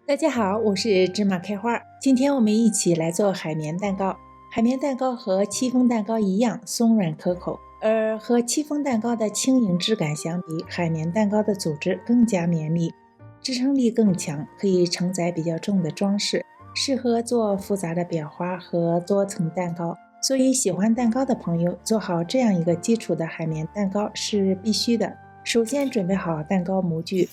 大家好，我是芝麻开花。今天我们一起来做海绵蛋糕。海绵蛋糕和戚风蛋糕一样松软可口，而和戚风蛋糕的轻盈质感相比，海绵蛋糕的组织更加绵密，支撑力更强，可以承载比较重的装饰，适合做复杂的裱花和多层蛋糕。所以喜欢蛋糕的朋友，做好这样一个基础的海绵蛋糕是必须的。首先准备好蛋糕模具。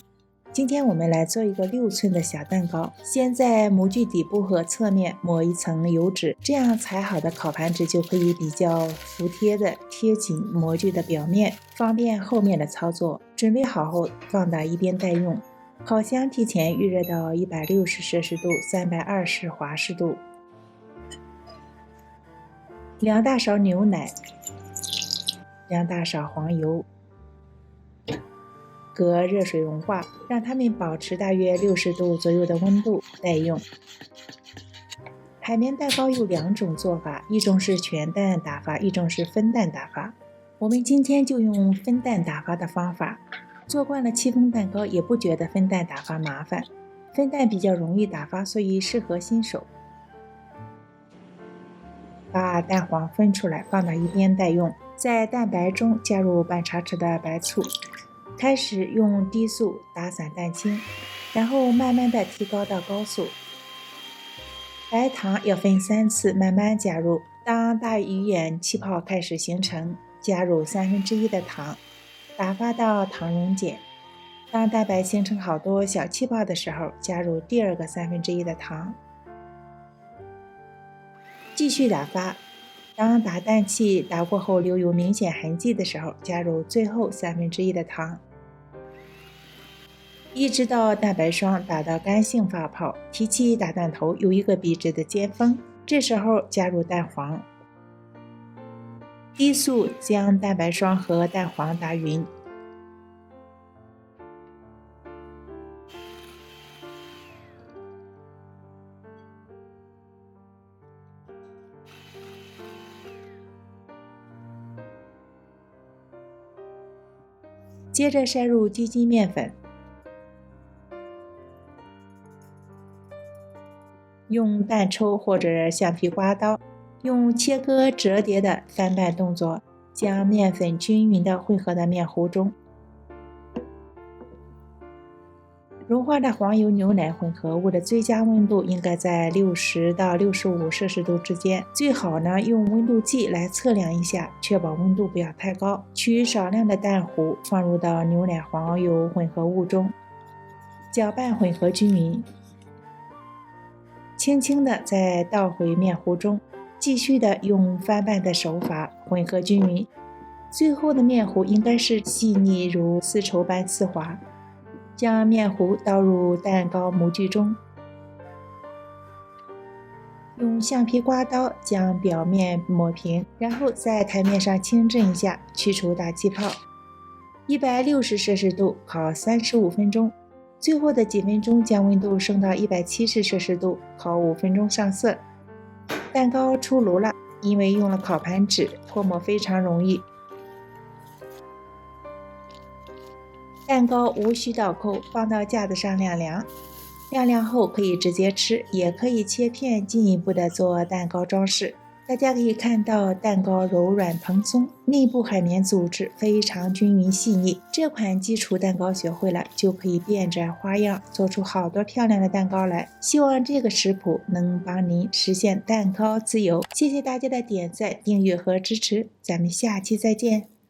今天我们来做一个6寸的小蛋糕，先在模具底部和侧面抹一层油纸，这样裁好的烤盘纸就可以比较服帖的贴紧模具的表面，方便后面的操作。准备好后放到一边待用。烤箱提前预热到160摄氏度，320华氏度。2大勺牛奶，2大勺黄油，隔热水融化，让它们保持大约60度左右的温度待用。海绵蛋糕有2种做法，一种是全蛋打发，一种是分蛋打发。我们今天就用分蛋打发的方法。做惯了戚风蛋糕也不觉得分蛋打发麻烦，分蛋比较容易打发，所以适合新手。把蛋黄分出来，放到一边待用。在蛋白中加入半茶匙的白醋。开始用低速打散蛋清，然后慢慢的提高到高速。白糖要分3次慢慢加入，当大鱼眼气泡开始形成，加入1/3的糖，打发到糖溶解。当蛋白形成好多小气泡的时候，加入第2个1/3的糖，继续打发。当打蛋器打过后留有明显痕迹的时候，加入最后1/3的糖，一直到蛋白霜打到干性发泡，提起打蛋头有一个笔直的尖峰，这时候加入蛋黄，低速将蛋白霜和蛋黄打匀。接着筛入低筋面粉，用蛋抽或者橡皮刮刀，用切割折叠的翻拌动作，将面粉均匀地混合到面糊中。融化的黄油牛奶混合物的最佳温度应该在60到65摄氏度之间，最好呢用温度计来测量一下，确保温度不要太高。取少量的蛋糊放入到牛奶黄油混合物中，搅拌混合均匀，轻轻地再倒回面糊中，继续的用翻拌的手法混合均匀，最后的面糊应该是细腻如丝绸般丝滑。将面糊倒入蛋糕模具中，用橡皮刮刀将表面抹平，然后在台面上轻震一下，去除大气泡。160摄氏度烤35分钟，最后的几分钟将温度升到170摄氏度，烤5分钟上色。蛋糕出炉了，因为用了烤盘纸，脱模非常容易。蛋糕无需倒扣，放到架子上晾凉。晾凉后可以直接吃，也可以切片进一步的做蛋糕装饰。大家可以看到蛋糕柔软蓬松，内部海绵组织非常均匀细腻。这款基础蛋糕学会了，就可以变着花样做出好多漂亮的蛋糕来。希望这个食谱能帮您实现蛋糕自由。谢谢大家的点赞、订阅和支持，咱们下期再见。